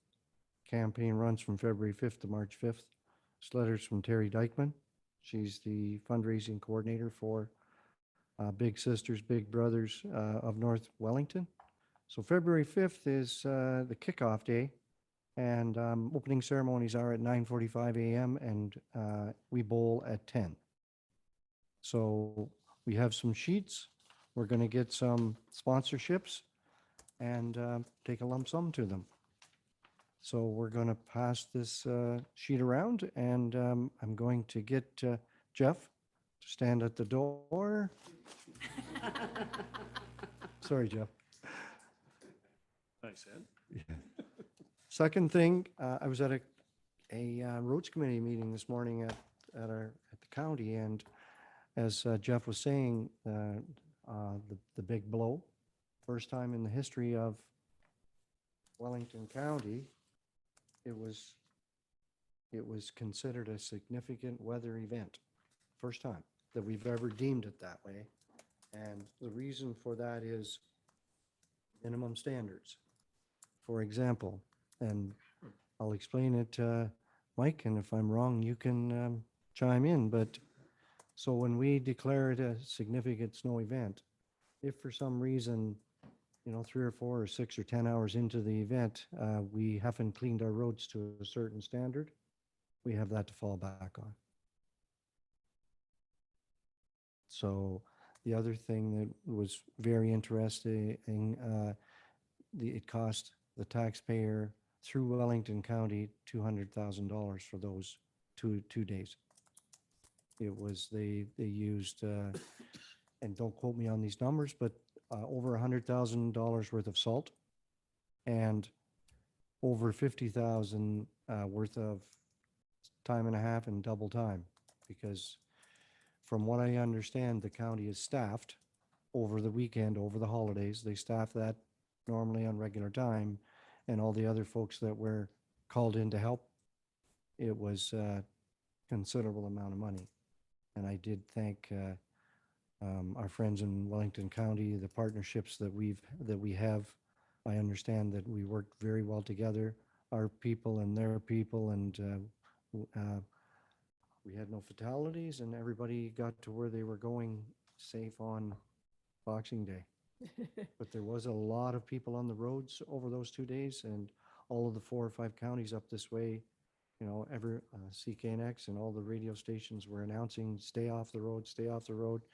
Campaign runs from February 5th to March 5th. This letter's from Terry Dykeman. She's the fundraising coordinator for Big Sisters, Big Brothers of North Wellington. So February 5th is the kickoff day, and opening ceremonies are at 9:45 a.m. and we bowl at 10. So we have some sheets. We're going to get some sponsorships and take a lump sum to them. So we're going to pass this sheet around, and I'm going to get Jeff to stand at the door. Sorry, Jeff. Nice, Ed. Second thing, I was at a roads committee meeting this morning at the county, and as Jeff was saying, the big blow, first time in the history of Wellington County, it was considered a significant weather event. First time that we've ever deemed it that way. And the reason for that is minimum standards. For example, and I'll explain it, Mike, and if I'm wrong, you can chime in. But so when we declare it a significant snow event, if for some reason, 3 or 4 or 6 or 10 hours into the event, we haven't cleaned our roads to a certain standard, we have that to fall back on. So The other thing that was very interesting, it cost the taxpayer through Wellington County $200,000 for those two days. It was, they used, and don't quote me on these numbers, but over $100,000 worth of salt and over 50,000 worth of time and a half and double time. Because from what I understand, the county is staffed over the weekend, over the holidays. They staff that normally on regular time, and all the other folks that were called in to help, it was a considerable amount of money. And I did thank our friends in Wellington County, the partnerships that we have. I understand that we worked very well together, our people and their people, and we had no fatalities, and everybody got to where they were going safe on Boxing Day. But there was a lot of people on the roads over those 2 days, and all of the 4 or 5 counties up this way, CKNX and all the radio stations were announcing, stay off the road, stay off the road.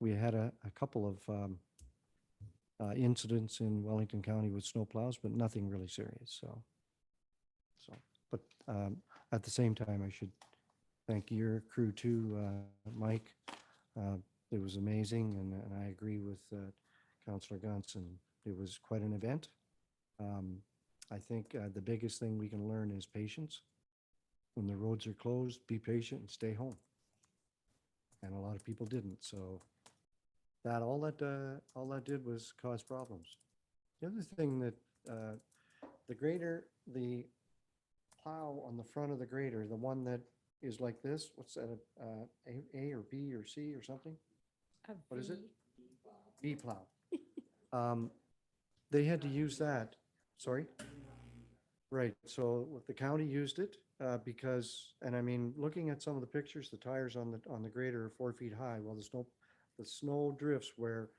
We had a couple of incidents in Wellington County with snowplows, but nothing really serious, but at the same time, I should thank your crew too, Mike. It was amazing, and I agree with Councillor Gunson. It was quite an event. I think the biggest thing we can learn is patience. When the roads are closed, be patient and stay home. And a lot of people didn't, so all that did was cause problems. The other thing that the grader, the plow on the front of the grader, the one that is like this, what's that, A or B or C or something? What is it? B plow. They had to use that, sorry? Right, so the county used it because, and I mean, looking at some of the pictures, the tires on the grader are 4 feet high. Well, the snow drifts were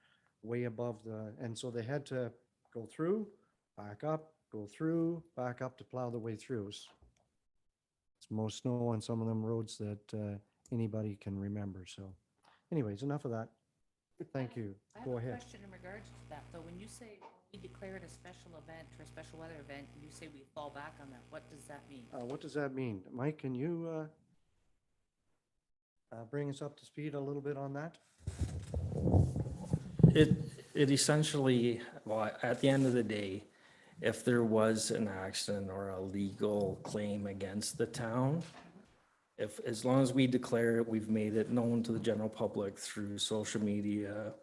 way above and so they had to go through, back up, go through, back up to plow the way through. It's most snow on some of them roads that anybody can remember. So anyways, enough of that. Thank you. Go ahead. I have a question in regards to that, though. When you say we declare it a special event or a special weather event, and you say we fall back on that, what does that mean? What does that mean? Mike, can you bring us up to speed a little bit on that? It essentially, well, at the end of the day, if there was an accident or a legal claim against the town, as long as we declare it, we've made it known to the general public through social media,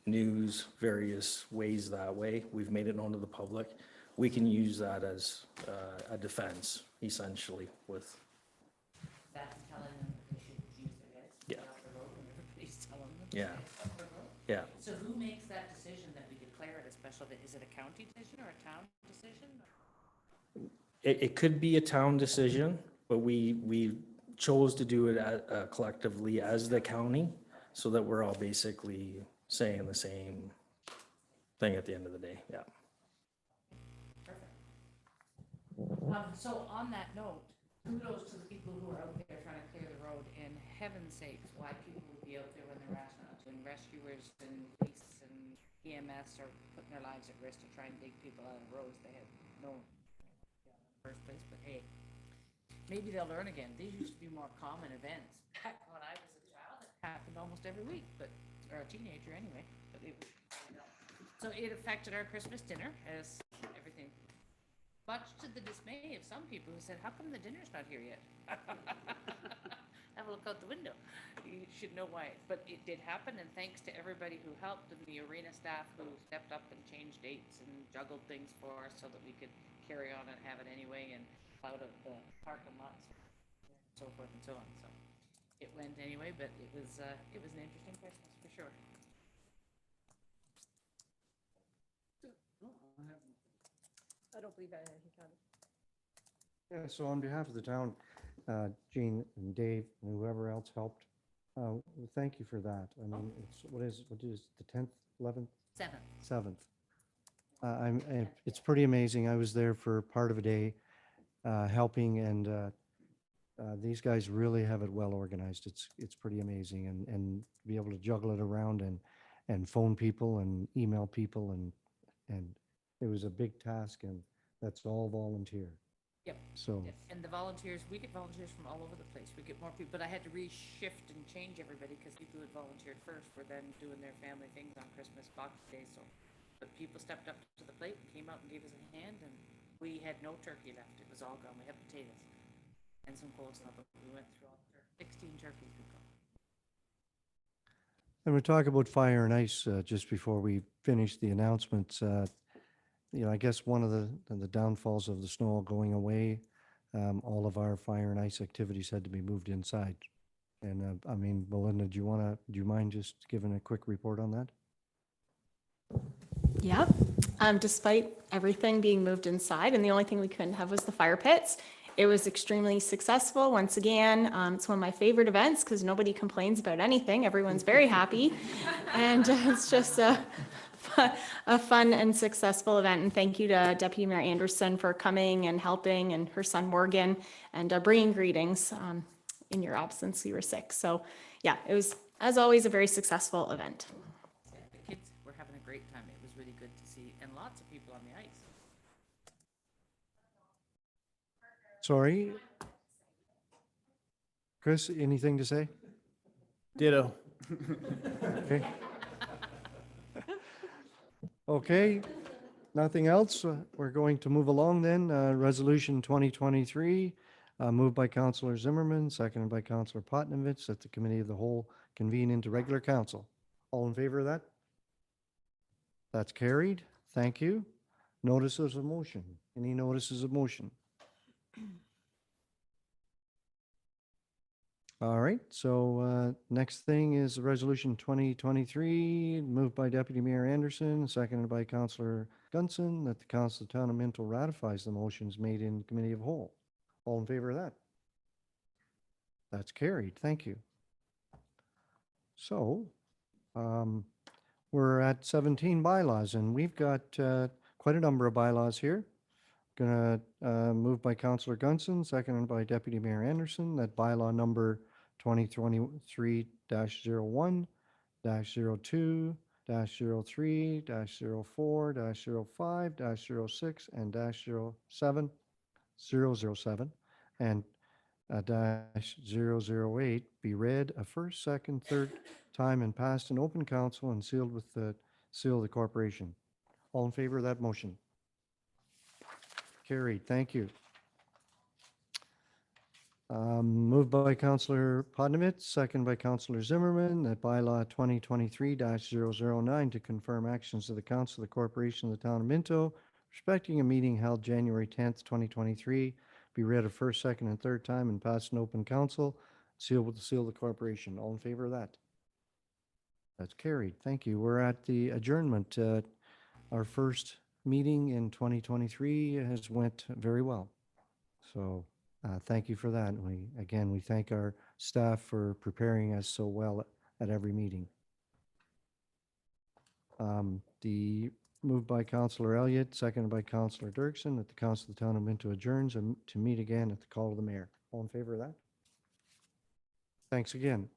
news, various ways that way, we've made it known to the public. We can use that as a defense, essentially, with. That's telling them that they should use their heads, stay Yeah. off the road, when everybody's telling them to Yeah. stay off the road? Yeah. So who makes that decision that we declare it a special event? Is it a county decision or a town decision? It could be a town decision, but we chose to do it collectively as the county so that we're all basically saying the same thing at the end of the day. Yeah. Perfect. So on that note, kudos to the people who are out there trying to clear the road, and heaven's sakes, why people would be out there when they're astronauts, when rescuers and police and EMS are putting their lives at risk to try and dig people out of roads they had no in the first place, but hey, maybe they'll learn again. These used to be more common events. Back when I was a child, it happened almost every week, or a teenager anyway, but it was, so it affected our Christmas dinner as everything, much to the dismay of some people who said, how come the dinner's not here yet? Have a look out the window. You should know why, but it did happen, and thanks to everybody who helped, and the arena staff who stepped up and changed dates and juggled things for us so that we could carry on and have it anyway, and out of the parking lots, so forth and so on. So it went anyway, but it was an interesting Christmas for sure. I don't believe I counted. Yeah, so on behalf of the town, Gene and Dave and whoever else helped, thank you for that. I mean, what is the 10th, 11th? 7th. It's pretty amazing. I was there for part of a day, helping, and these guys really have it well organized. It's pretty amazing, and be able to juggle it around and phone people and email people, and it was a big task, and that's all volunteer. Yep. So, Yep. And the volunteers, we get volunteers from all over the place. We get more people, but I had to reshift and change everybody because people who had volunteered first were then doing their family things on Christmas, Boxing Day, so. But people stepped up to the plate and came out and gave us a hand, and we had no turkey left. It was all gone. We had potatoes and some coleslaw, but we went through all 16 turkeys we got. and we talk about fire and ice just before we finish the announcements. I guess one of the downfalls of the snow going away, all of our fire and ice activities had to be moved inside. And I mean, Belinda, do you mind just giving a quick report on that? Yep. Despite everything being moved inside, and the only thing we couldn't have was the fire pits, it was extremely successful. Once again, it's one of my favorite events because nobody complains about anything. Everyone's very happy. And it's just a fun and successful event. And thank you to Deputy Mayor Anderson for coming and helping, and her son Morgan, and bringing greetings in your absence. You were sick. So yeah, it was, as always, a very successful event. The kids were having a great time. It was really good to see, and lots of people on the ice. Sorry? Chris, anything to say? Ditto. Okay. Okay, nothing else. We're going to move along then. Resolution 2023, moved by Councillor Zimmerman, seconded by Councillor Potnovich, that the Committee of the Whole convene into regular council. All in favor of that? That's carried. Thank you. Notices of motion. Any notices of motion? All right, so next thing is Resolution 2023, moved by Deputy Mayor Anderson, seconded by Councillor Gunson, that the Council of the Town of Minto ratifies the motions made in Committee of Whole. All in favor of that? That's carried. Thank you. So, we're at 17 bylaws, and we've got quite a number of bylaws here. Gonna move by Councillor Gunson, seconded by Deputy Mayor Anderson, that bylaw number 2023-01, -02, -03, -04, -05, -06, and -07, 007, and -008 be read a first, second, third time and passed in open council and sealed with the seal of the corporation. All in favor of that motion? Carried. Thank you. Moved by Councillor Podnovitz, second by Councillor Zimmerman, that bylaw 2023-009 to confirm actions of the Council of the Corporation of the Town of Minto respecting a meeting held January 10th, 2023, be read a first, second, and third time and passed in open council, sealed with the seal of the corporation. All in favor of that? That's carried. Thank you. We're at the adjournment. Our first meeting in 2023 has went very well. So thank you for that. We thank our staff for preparing us so well at every meeting. The moved by Councillor Elliott, seconded by Councillor Dirksen, that the Council of the Town of Minto adjourns to meet again at the call of the mayor. All in favor of that? Thanks again.